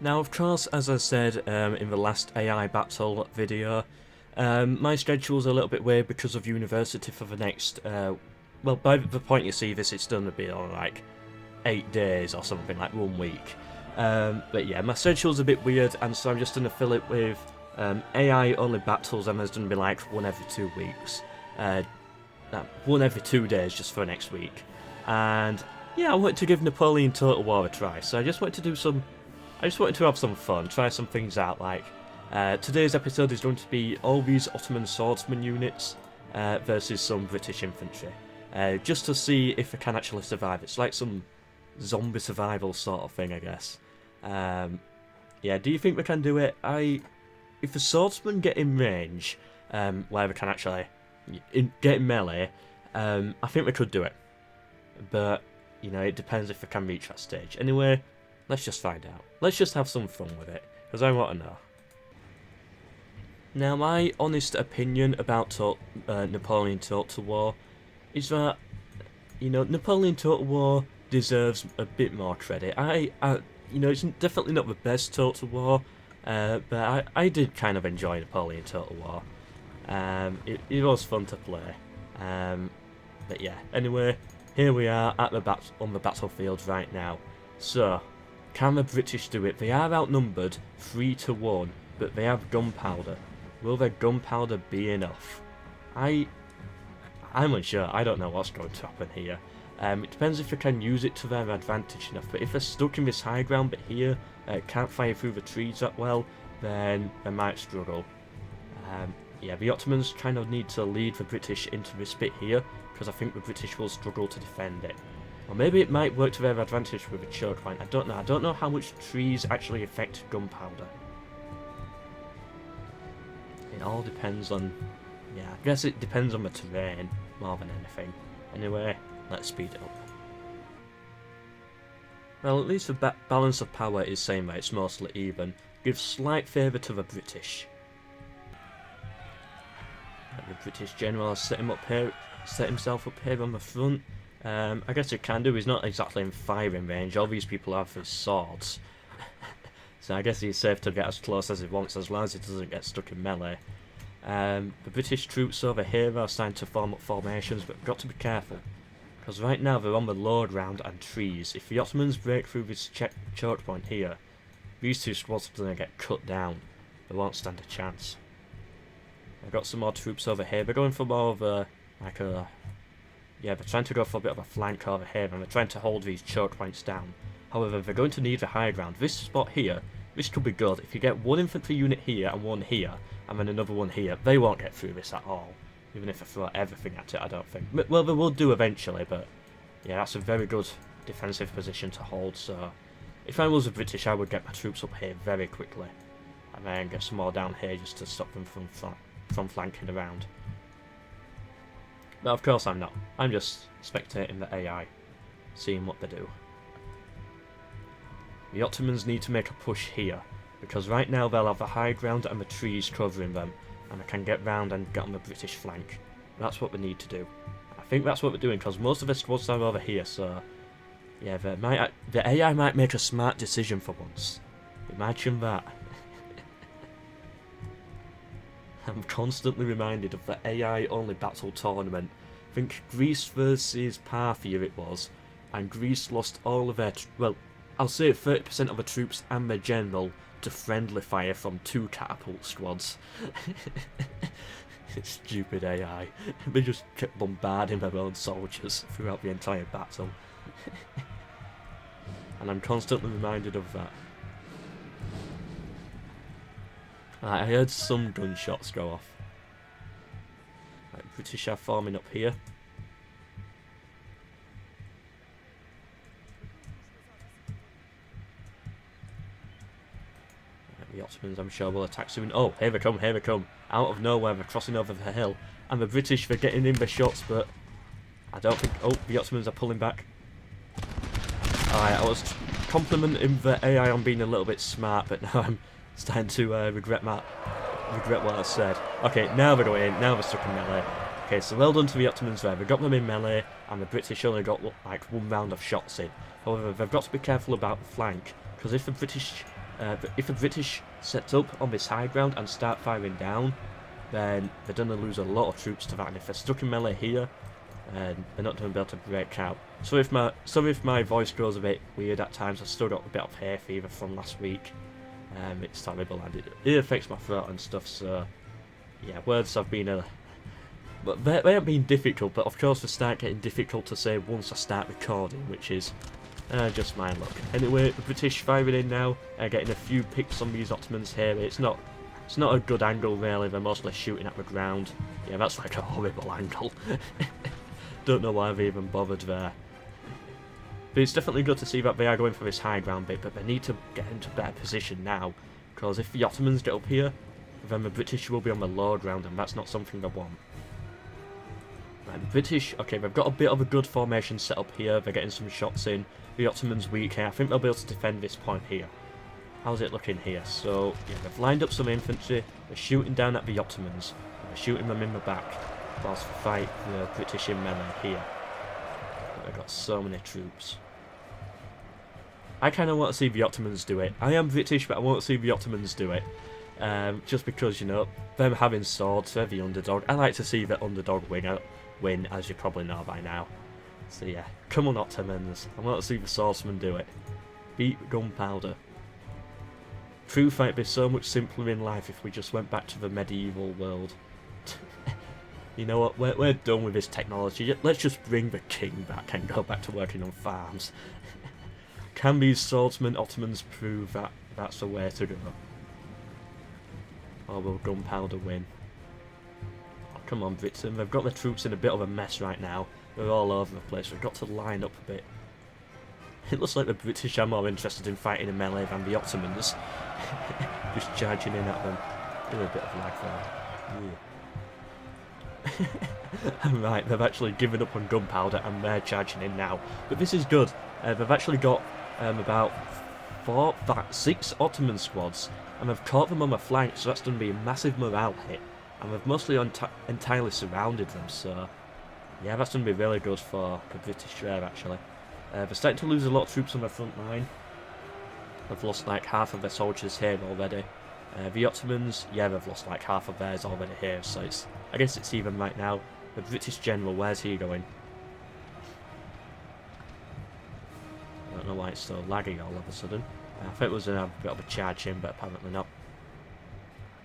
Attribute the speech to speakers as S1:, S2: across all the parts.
S1: Now, of course, as I said in the last AI battle video, my schedule's a little bit weird because of university for the next, well, by the point you see this, it's going to be on like 8 days or something, like 1 week. But yeah, my schedule's a bit weird, and so I'm just going to fill it with AI-only battles, and there's going to be like 1 every 2 weeks. 1 every 2 days just for next week. And yeah, I wanted to give Napoleon Total War a try, so I just wanted to do some... I just wanted to have some fun, try some things out, like... today's episode is going to be all these Ottoman Swordsmen units versus some British Infantry. Just to see if they can actually survive. It's like some zombie survival sort of thing, I guess. Yeah, do you think we can do it? If the swordsmen get in range, where we can actually get in melee, I think we could do it. But, you know, it depends if we can reach that stage. Anyway, let's just find out. Let's just have some fun with it, because I want to know. Now, my honest opinion about Napoleon Total War is that, you know, Napoleon Total War deserves a bit more credit. You know, it's definitely not the best Total War, but I did kind of enjoy Napoleon Total War. It was fun to play. But yeah, anyway, here we are at on the battlefield right now. So, can the British do it? They are outnumbered 3-1, but they have gunpowder. Will their gunpowder be enough? I'm unsure. I don't know what's going to happen here. It depends if they can use it to their advantage enough, but if they're stuck in this high ground bit here, can't fire through the trees that well, then they might struggle. Yeah, the Ottomans kind of need to lead the British into this bit here, because I think the British will struggle to defend it. Or maybe it might work to their advantage with a choke point. I don't know. I don't know how much trees actually affect gunpowder. It all depends on... yeah, I guess it depends on the terrain more than anything. Anyway, let's speed it up. Well, at least the balance of power is same way, it's mostly even. Gives slight favour to the British. The British general has set himself up here on the front. I guess he can do, he's not exactly in firing range, all these people have his swords. So I guess he's safe to get as close as he wants, as long as he doesn't get stuck in melee. The British troops over here are starting to form up formations, but we've got to be careful. Because right now they're on the low ground and trees. If the Ottomans break through this choke point here, these two squads are going to get cut down. They won't stand a chance. I've got some more troops over here. They're going for more of a, like a... yeah, they're trying to go for a bit of a flank over here, and they're trying to hold these choke points down. However, they're going to need the high ground. This spot here, this could be good. If you get one infantry unit here and one here, and then another one here, they won't get through this at all. Even if I throw everything at it, I don't think. Well, they will do eventually, but yeah, that's a very good defensive position to hold. So, if I was the British, I would get my troops up here very quickly, and then get some more down here just to stop them from flanking around. But of course I'm not. I'm just spectating the AI, seeing what they do. The Ottomans need to make a push here, because right now they'll have the high ground and the trees covering them, and they can get round and get on the British flank. That's what we need to do. I think that's what we're doing, because most of the squads are over here, so... yeah, the AI might make a smart decision for once. Imagine that. I'm constantly reminded of the AI-only battle tournament. I think Greece versus Parthia it was, and Greece lost all of their... well, I'll say 30% of the troops and their general to friendly fire from 2 catapult squads. Stupid AI. They just kept bombarding their own soldiers throughout the entire battle. And I'm constantly reminded of that. I heard some gunshots go off. Right, British are forming up here. The Ottomans, I'm sure, will attack soon. Oh, here they come, here they come. Out of nowhere, they're crossing over the hill. And the British, they're getting in their shots, but I don't think... oh, the Ottomans are pulling back. Alright, I was complimenting the AI on being a little bit smart, but now I'm starting to regret what I said. Okay, now they're going in, now they're stuck in melee. Okay, so well done to the Ottomans there. They got them in melee, and the British only got like 1 round of shots in. However, they've got to be careful about the flank, because if the British But if the British set up on this high ground and start firing down, then they're going to lose a lot of troops to that, and if they're stuck in melee here, they're not going to be able to break out. So if my voice goes a bit weird at times, I've still got a bit of hay fever from last week. It's terrible, and it affects my throat and stuff, so yeah, words have been but they haven't been difficult, but of course they start getting difficult to say once I start recording, which is just my luck. Anyway, the British firing in now, getting a few picks on these Ottomans here. It's not a good angle really, they're mostly shooting at the ground. Yeah, that's like a horrible angle. Don't know why I've even bothered there. But it's definitely good to see that they are going for this high ground bit, but they need to get into better position now, because if the Ottomans get up here, then the British will be on the low ground, and that's not something they want. Right, the British, okay, they've got a bit of a good formation set up here, they're getting some shots in. The Ottomans weak here, I think they'll be able to defend this point here. How's it looking here? So, yeah, they've lined up some infantry, they're shooting down at the Ottomans, they're shooting them in the back, whilst they fight the British in melee here. But they've got so many troops. I kind of want to see the Ottomans do it. I am British, but I want to see the Ottomans do it. Just because, you know, them having swords, they're the underdog. I like to see the underdog win, as you probably know by now. So yeah, come on Ottomans, I want to see the swordsmen do it. Beat Gunpowder. True fight would be so much simpler in life if we just went back to the medieval world. You know what, we're done with this technology, let's just bring the king back and go back to working on farms. Can these swordsmen Ottomans prove that that's the way to go? Or will Gunpowder win? Oh, come on Britain, they've got the troops in a bit of a mess right now. They're all over the place, we've got to line up a bit. It looks like the British are more interested in fighting in melee than the Ottomans. Just charging in at them. Do a bit of lag there. Right, they've actually given up on Gunpowder and they're charging in now. But this is good. They've actually got about 6 Ottoman squads, and they've caught them on the flank, so that's going to be a massive morale hit. And they've mostly entirely surrounded them, so yeah, that's going to be really good for the British there actually. They're starting to lose a lot of troops on the front line. They've lost like half of their soldiers here already. The Ottomans, yeah, they've lost like half of theirs already here, so I guess it's even right now. The British general, where's he going? I don't know why it's so laggy all of a sudden. I thought it was a bit of a charge in, but apparently not.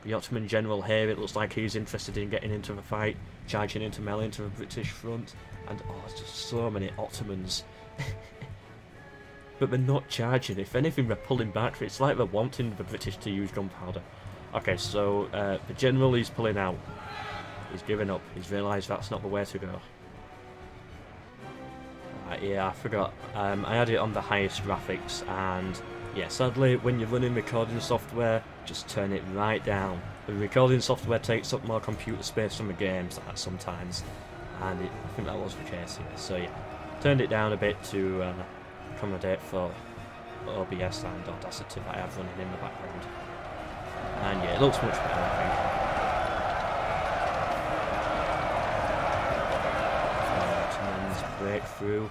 S1: The Ottoman general here, it looks like he's interested in getting into the fight, charging into melee into the British front, and oh, there's just so many Ottomans. But they're not charging, if anything they're pulling back, it's like they're wanting the British to use Gunpowder. Okay, so the general is pulling out. He's given up, he's realised that's not the way to go. Yeah, I forgot, I had it on the highest graphics, and yeah, sadly when you're running recording software, just turn it right down. The recording software takes up more computer space from the games sometimes, and I think that was the case here, so yeah, turned it down a bit to accommodate for OBS and Audacity that I have running in the background. And yeah, it looks much better, I think. Ottomans break through.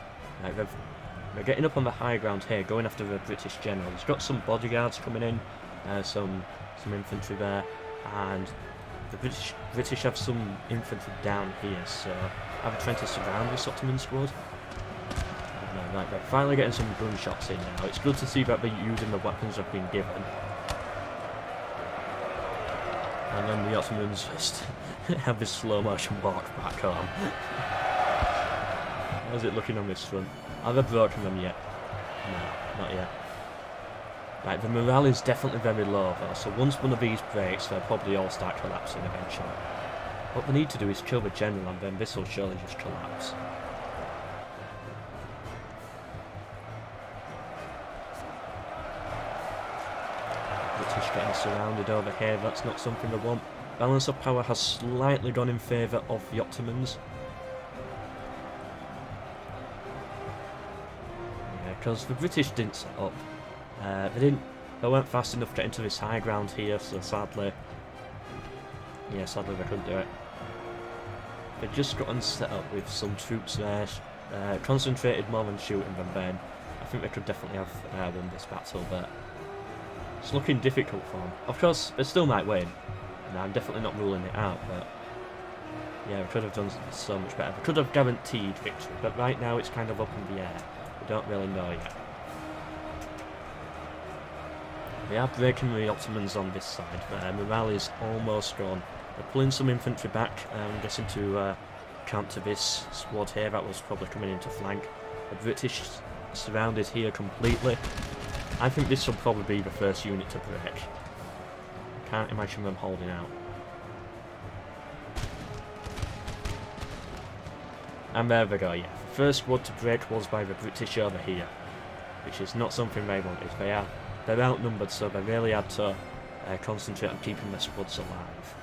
S1: They're getting up on the high ground here, going after the British general. He's got some bodyguards coming in, some infantry there, and the British have some infantry down here, so are they trying to surround this Ottoman squad? Right, they're finally getting some gunshots in now. It's good to see that they're using the weapons they've been given. And then the Ottomans just have this slow motion walk back home. How's it looking on this front? Have they broken them yet? No, not yet. Right, the morale is definitely very low though, so once one of these breaks, they'll probably all start collapsing eventually. What they need to do is kill the general, and then this will surely just collapse. British getting surrounded over here, that's not something I want. Balance of power has slightly gone in favour of the Ottomans. Yeah, because the British didn't set up. They weren't fast enough to get into this high ground here, so sadly they couldn't do it. They've just gotten set up with some troops there, concentrated more on shooting than then. I think they could definitely have won this battle, but It's looking difficult for them. Of course, they still might win. And I'm definitely not ruling it out, but yeah, we could have done so much better. We could have guaranteed victory, but right now it's kind of up in the air. We don't really know yet. We are breaking the Ottomans on this side, but morale is almost gone. They're pulling some infantry back, I'm guessing to counter this squad here that was probably coming in to flank. The British surrounded here completely. I think this will probably be the first unit to break. Can't imagine them holding out. And there we go, yeah. The first squad to break was by the British over here, which is not something they wanted. They're outnumbered, so they really had to concentrate on keeping their squads alive.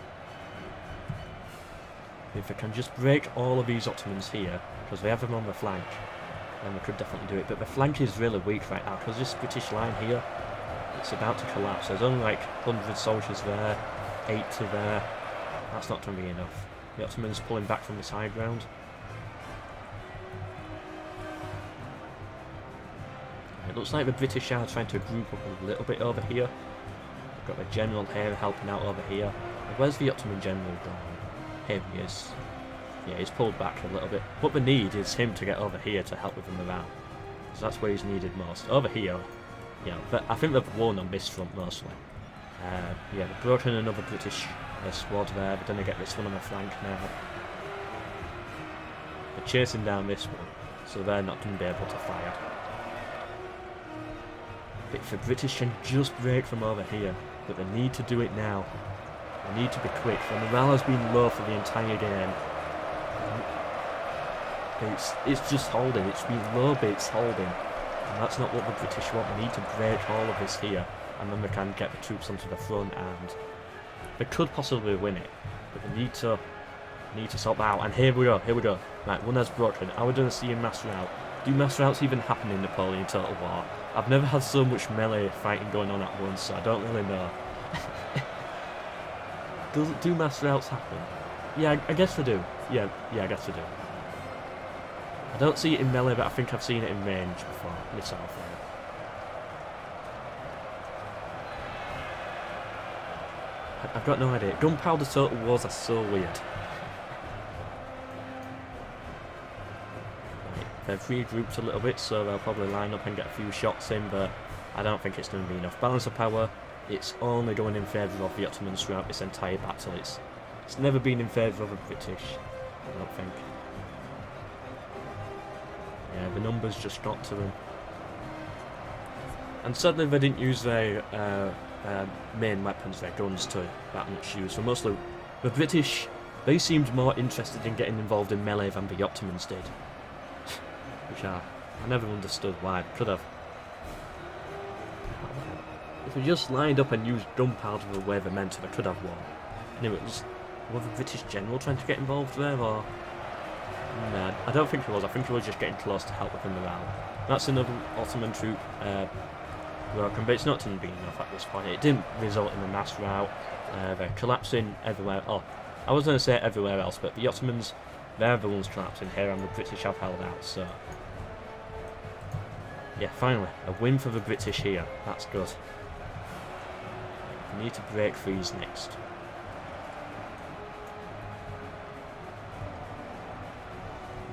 S1: If they can just break all of these Ottomans here, because they have them on the flank, then they could definitely do it. But the flank is really weak right now, because this British line here, it's about to collapse. There's only like 100 soldiers there, 80 there. That's not going to be enough. The Ottomans pulling back from this high ground. It looks like the British are trying to group up a little bit over here. We've got the general here helping out over here. And where's the Ottoman general gone? Here he is. Yeah, he's pulled back a little bit. What we need is him to get over here to help with the morale. So that's where he's needed most. Over here, yeah, but I think they've won on this front mostly. Yeah, they've broken another British squad there. They're going to get this one on the flank now. They're chasing down this one, so they're not going to be able to fire. But if the British can just break from over here, but they need to do it now. They need to be quick. The morale has been low for the entire game. It's just holding. It's been low, but it's holding. And that's not what the British want. They need to break all of this here, and then they can get the troops onto the front, and they could possibly win it. But they need to sort that out. And here we go. Right, one has broken. Are we going to see a mass rout? Do mass routs even happen in Napoleon Total War? I've never had so much melee fighting going on at once, so I don't really know. Do mass routs happen? Yeah, I guess they do. Yeah, I guess they do. I don't see it in melee, but I think I've seen it in range before. Missile fire. I've got no idea. Gunpowder Total Wars are so weird. They've regrouped a little bit, so they'll probably line up and get a few shots in, but I don't think it's going to be enough. Balance of power, it's only going in favour of the Ottomans throughout this entire battle. It's never been in favour of the British, I don't think. Yeah, the numbers just got to them. And sadly they didn't use their main weapons, their guns, to that much use. So mostly, the British, they seemed more interested in getting involved in melee than the Ottomans did. Which I never understood why. Could have. If we just lined up and used gunpowder the way they meant to, they could have won. Anyway, was the British general trying to get involved there, or? No, I don't think he was. I think he was just getting close to help with the morale. That's another Ottoman troop broken, but it's not going to be enough at this point. It didn't result in a mass rout. They're collapsing everywhere. Oh, I was going to say everywhere else, but the Ottomans, they're the ones collapsing here, and the British have held out, so... Yeah, finally, a win for the British here. That's good. We need to break these next.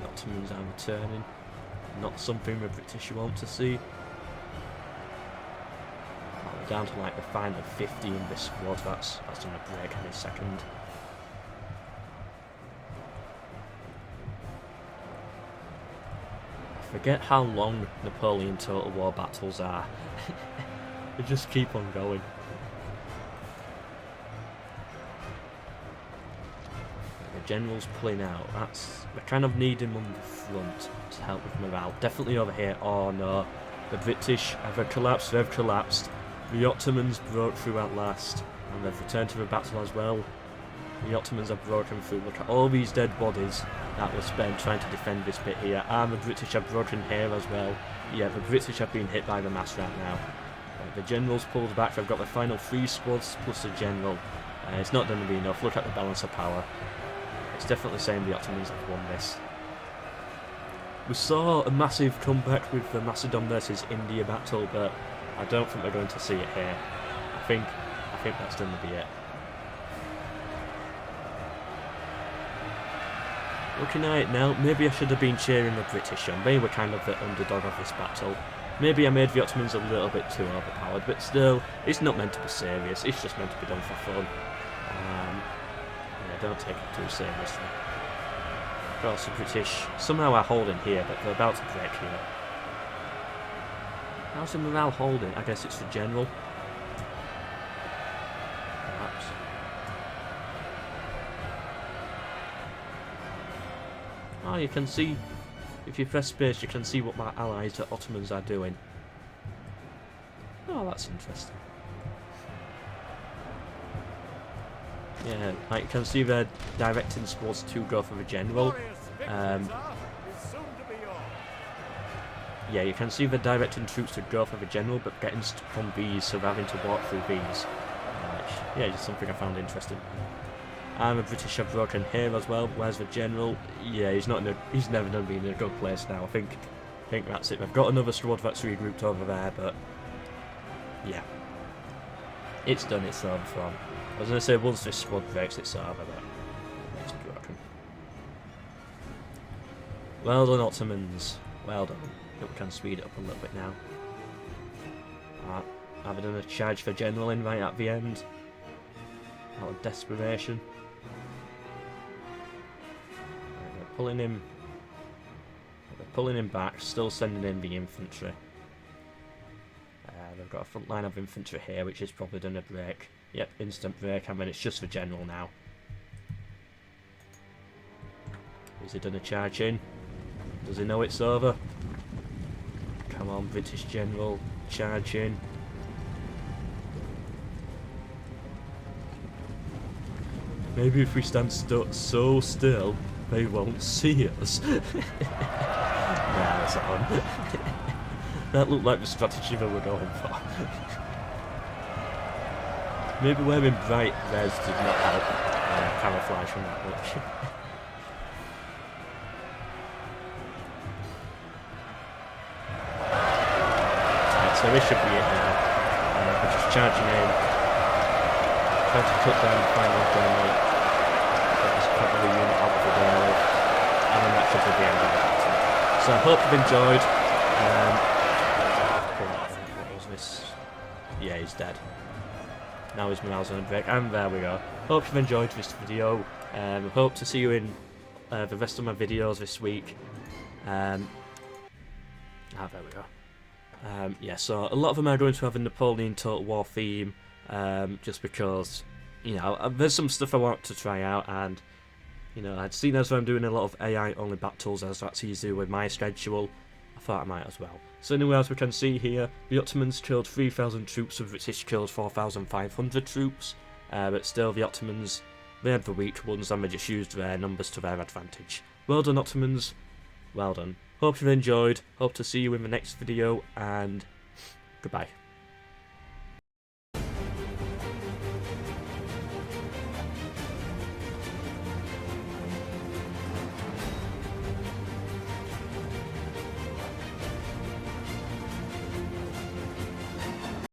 S1: The Ottomans are returning. Not something the British want to see. Oh, we're down to like the final 50 in this squad. That's going to break any second. Forget how long Napoleon Total War battles are. They just keep on going. The general's pulling out. We're kind of need him on the front to help with morale. Definitely over here. Oh no. The British have collapsed. They've collapsed. The Ottomans broke through at last. And they've returned to the battle as well. The Ottomans have broken through. Look at all these dead bodies that were spent trying to defend this bit here. And the British have broken here as well. Yeah, the British have been hit by the mass rout now. The general's pulled back. They've got the final 3 squads plus the general. It's not going to be enough. Look at the balance of power. It's definitely saying the Ottomans have won this. We saw a massive comeback with the Macedon versus India battle, but I don't think we're going to see it here. I think that's going to be it. Looking at it now, maybe I should have been cheering the British on. They were kind of the underdog of this battle. Maybe I made the Ottomans a little bit too overpowered, but still, it's not meant to be serious. It's just meant to be done for fun. Yeah, don't take it too seriously. Of course, the British somehow are holding here, but they're about to break here. How's the morale holding? I guess it's the general. Perhaps. Oh, you can see, if you press space, you can see what my allies, the Ottomans, are doing. Oh, that's interesting. Yeah, like you can see they're directing squads to go for the general. Yeah, you can see they're directing troops to go for the general, but getting stuck on these, so they're having to walk through these. Yeah, just something I found interesting. And the British have broken here as well. Where's the general? Yeah, he's not. He's never going to be in a good place now. I think that's it. They've got another squad that's regrouped over there, but yeah, it's done. It's over from. I was going to say once this squad breaks, it's over, but it's broken. Well done, Ottomans. Well done. I think we can speed it up a little bit now. Have I done a charge for general in right at the end? Out of desperation. They're pulling him back, still sending in the infantry. They've got a front line of infantry here, which is probably done a break. Yep, instant break, and then it's just for general now. Has he done a charge in? Does he know it's over? Come on, British general, charge in. Maybe if we stand so still, they won't see us. Nah, that's on. That looked like the strategy that we're going for. Maybe wearing bright reds did not help camouflage from that much. Right, so this should be it now. We're just charging in. Trying to cut down the final general. Get this cavalry unit out of the way. And then that should be the end of the battle. So I hope you've enjoyed. What was this? Yeah, he's dead. Now his morale's on a break, and there we go. Hope you've enjoyed this video. I hope to see you in the rest of my videos this week. There we go. Yeah, so a lot of them are going to have a Napoleon Total War theme, just because, you know, there's some stuff I want to try out, and, you know, I'd seen as I'm doing a lot of AI-only battles, as that's easy to do with my schedule. I thought I might as well. So anyway, as we can see here, the Ottomans killed 3,000 troops, the British killed 4,500 troops, but still the Ottomans, they had the weak ones and they just used their numbers to their advantage. Well done, Ottomans, well done. Hope you've enjoyed, hope to see you in the next video, and goodbye.